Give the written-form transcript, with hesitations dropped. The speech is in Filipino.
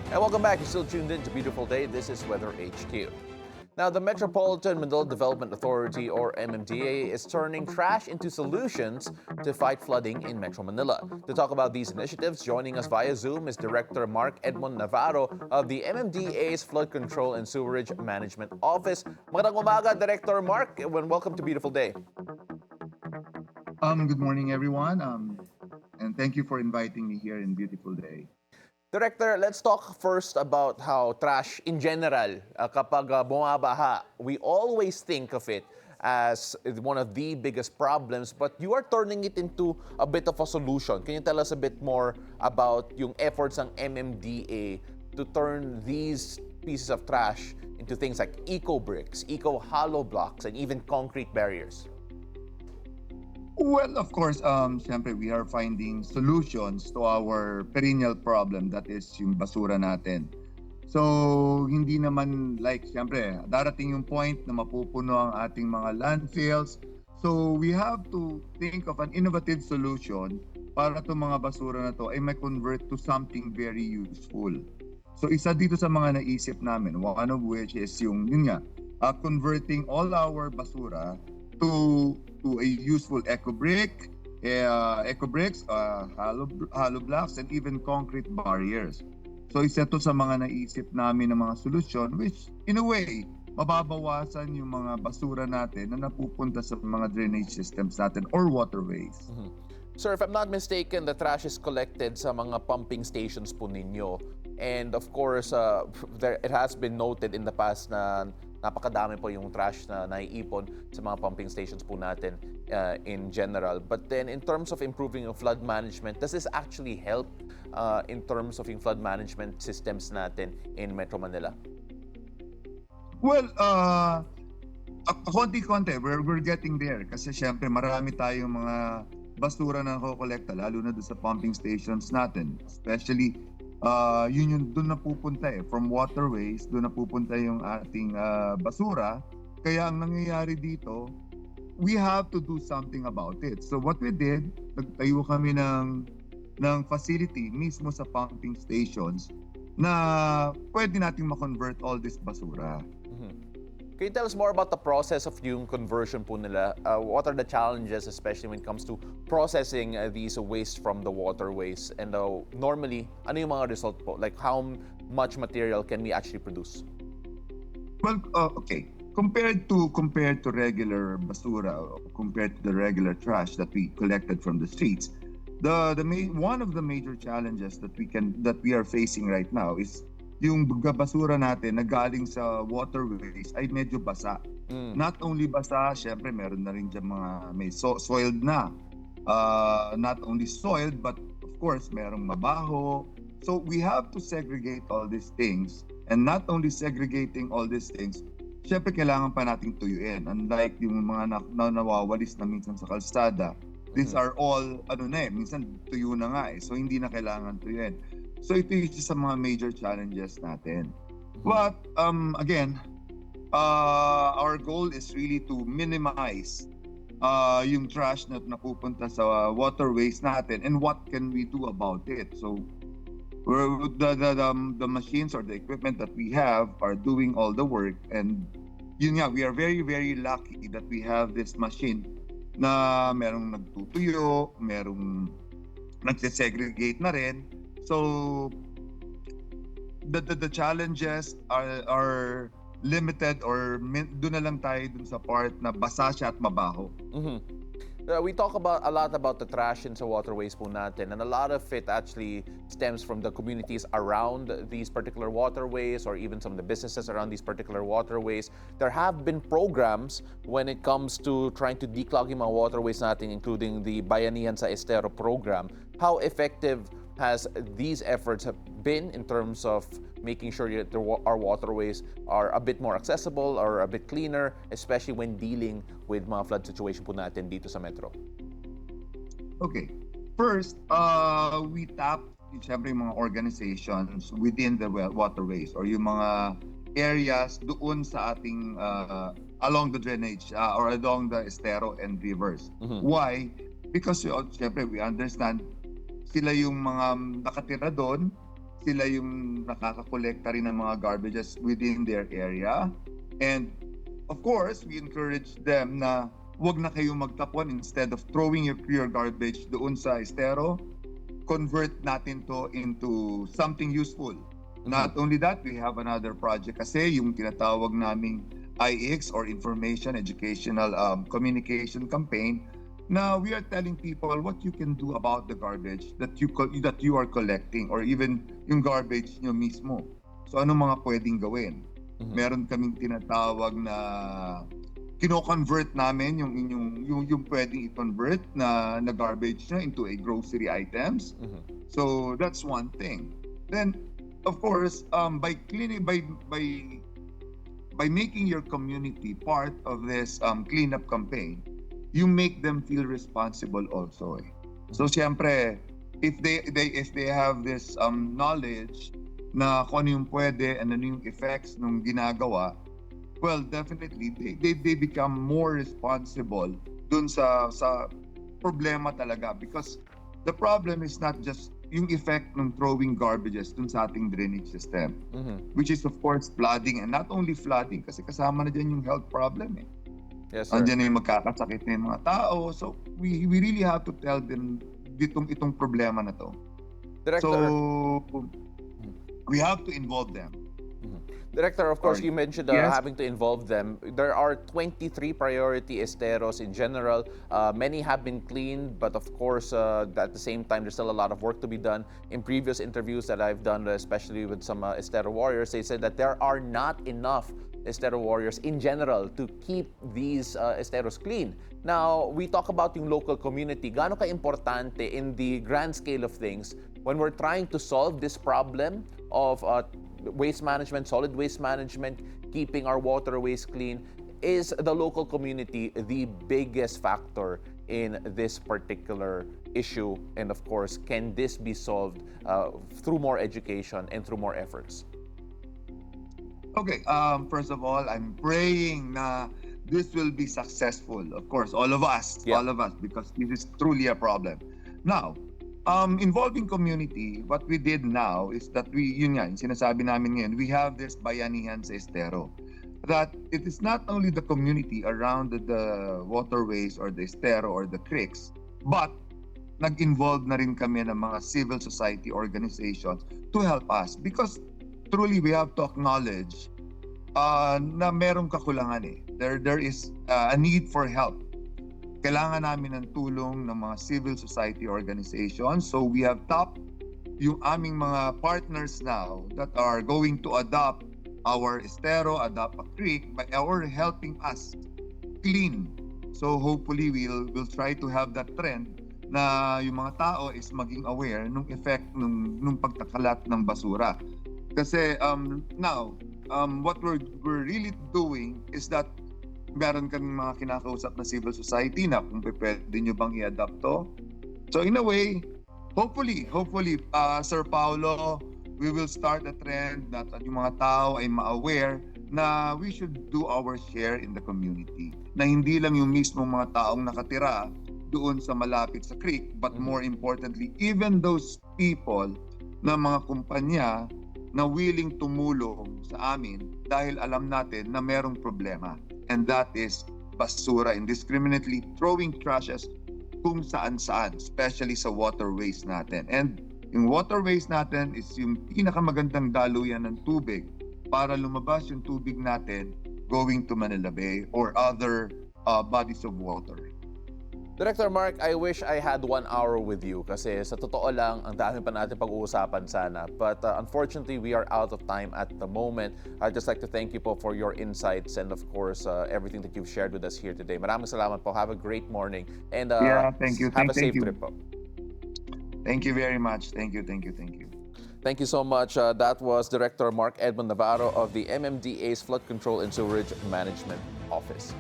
And welcome back. You're still tuned in to Beautiful Day. This is Weather HQ. Now, the Metropolitan Manila Development Authority, or MMDA, is turning trash into solutions to fight flooding in Metro Manila. To talk about these initiatives, joining us via Zoom is Director Mark Edmon Navarro of the MMDA's Flood Control and Sewerage Management Office. Magandang umaga, Director Mark, and welcome to Beautiful Day. Good morning, everyone, and thank you for inviting me here in Beautiful Day. Director, let's talk first about how trash in general, kapag bumabaha, we always think of it as one of the biggest problems, but you are turning it into a bit of a solution. Can you tell us a bit more about yung efforts ng MMDA to turn these pieces of trash into things like eco-bricks, eco-hollow blocks, and even concrete barriers? Well, of course, syempre, we are finding solutions to our perennial problem, that is yung basura natin. So, hindi naman like, syempre, darating yung point na mapupuno ang ating mga landfills. So, we have to think of an innovative solution para itong mga basura na to ay ma-convert to something very useful. So, isa dito sa mga naisip namin, one of which is yun nga, converting all our basura to a useful eco-bricks, hollow blocks, and even concrete barriers. So isa to sa mga naisip namin ng mga solusyon, which in a way, mababawasan yung mga basura natin na napupunta sa mga drainage systems natin or waterways. Mm-hmm. Sir, if I'm not mistaken, the trash is collected sa mga pumping stations po ninyo. And of course, it has been noted in the past na napakadami po yung trash na naiipon sa mga pumping stations po natin in general. But then in terms of improving yung flood management, does this actually help in terms of yung flood management systems natin in Metro Manila? Well, konti-konti, we're getting there. Kasi syempre marami tayong mga basura na nakokolekta, lalo na doon sa pumping stations natin. Especially, yun doon napupunta from waterways, doon napupunta yung ating basura. Kaya ang nangyayari dito, we have to do something about it. So what we did, nagtayo kami ng facility mismo sa pumping stations na pwede nating ma-convert all this basura. Mm-hmm. Can you tell us more about the process of yung conversion po nila? What are the challenges, especially when it comes to processing these waste from the waterways? And normally, ano yung mga result po? Like how much material can we actually produce? Well, okay. Compared to regular basura, compared to the regular trash that we collected from the streets, one of the major challenges that we are facing right now is yung basura natin na galing sa waterways ay medyo basa. Not only basa, syempre meron na rin dyan mga may soiled na. Not only soiled, but of course merong mabaho. So we have to segregate all these things, and not only segregating all these things, syempre kailangan pa nating tuyuin. Unlike yung mga nawawalis na minsan sa kalsada, these are all minsan tuyo na nga So hindi na kailangan tuyuin. So ito yung isa sa mga major challenges natin. But again, our goal is really to minimize yung trash na napupunta sa waterways natin, and what can we do about it. So the machines or the equipment that we have are doing all the work, and yun nga, we are very, very lucky that we have this machine na merong nagtutuyo, merong nagsesegregate na rin. So the challenges are limited, or doon na lang tayo dun sa part na basa siya at mabaho. Mm-hmm. We talk a lot about the trash in sa waterways po natin, and a lot of it actually stems from the communities around these particular waterways, or even some of the businesses around these particular waterways. There have been programs when it comes to trying to declog yung mga waterways natin, including the Bayanihan sa Estero program. How effective has these efforts have been in terms of making sure that our waterways are a bit more accessible or a bit cleaner, especially when dealing with mga flood situation po natin dito sa Metro? Okay. First, we tap siyempre yung mga organizations within the waterways, or yung mga areas doon sa ating along the drainage or along the estero and rivers. Mm-hmm. Why? Because siyempre we understand sila yung mga nakatira doon sila yung nakakakolekta rin ng mga garbages within their area. And of course, we encourage them na wag na kayong magtapon. Instead of throwing your garbage doon sa estero, convert natin to into something useful. Not only that, we have another project kasi yung tinatawag naming IX or Information Educational Communication Campaign na we are telling people what you can do about the garbage that you are collecting or even yung garbage nyo mismo. So ano mga pwedeng gawin? Meron kaming tinatawag na kino-convert namin yung pwedeng i-convert na garbage nyo into a grocery items. So that's one thing. Then of course, by making your community part of this cleanup campaign, you make them feel responsible also. So siyempre, if they have this knowledge na kung ano yung pwede and ano yung effects ng ginagawa, well, definitely they become more responsible dun sa problema talaga, because the problem is not just yung effect ng throwing garbages dun sa ating drainage system, which is of course flooding, and not only flooding kasi kasama na dyan yung health problem. Yes, sir. Andiyan na yung magkakasakit na yung mga tao. So we really have to tell them itong problema na to. Director. So we have to involve them. Director, of course, you mentioned Yes. having to involve them. There are 23 priority esteros in general. Many have been cleaned, but of course, at the same time, there's still a lot of work to be done. In previous interviews that I've done, especially with some estero warriors, they said that there are not enough estero warriors in general to keep these esteros clean. Now, we talk about yung local community. Gaano ka-importante in the grand scale of things when we're trying to solve this problem of waste management, solid waste management, keeping our waterways clean? Is the local community the biggest factor in this particular issue? And of course, can this be solved through more education and through more efforts? Okay, first of all, I'm praying na this will be successful. Of course, all of us, because this is truly a problem. Now, involving community, what we did now is that yun nga, yung sinasabi namin ngayon, we have this bayanihan sa estero. That it is not only the community around the waterways or the estero or the creeks, but nag-involve na rin kami ng mga civil society organizations to help us. Because truly, we have to acknowledge na merong kakulangan . There is a need for help. Kailangan namin ng tulong ng mga civil society organizations. So we have tapped yung aming mga partners now that are going to adopt our estero, adopt a creek, or helping us clean. So hopefully we'll try to have that trend na yung mga tao is maging aware ng effect nung pagkakalat ng basura. Kasi now, what we're really doing is that meron kaming mga kinakausap na civil society na kung pwede nyo bang i-adapt to. So in a way, hopefully, Sir Paulo, we will start a trend that yung mga tao ay ma-aware na we should do our share in the community. Na hindi lang yung mismong mga taong nakatira doon sa malapit sa creek, but more importantly, even those people na mga kumpanya na willing tumulong sa amin dahil alam natin na merong problema. And that is basura, indiscriminately throwing trashes kung saan-saan, especially sa waterways natin. And yung waterways natin is yung pinakamagandang daluyan ng tubig para lumabas yung tubig natin going to Manila Bay or other bodies of water. Director Mark, I wish I had 1 hour with you kasi sa totoo lang, ang dami pa natin pag-uusapan sana. But unfortunately, we are out of time at the moment. I'd just like to thank you po for your insights and of course, everything that you've shared with us here today. Maraming salamat po. Have a great morning. And thank you. Have a safe you. trip po. Thank you very much. Thank you. Thank you so much. That was Director Mark Edmon Navarro of the MMDA's Flood Control and Sewerage Management Office.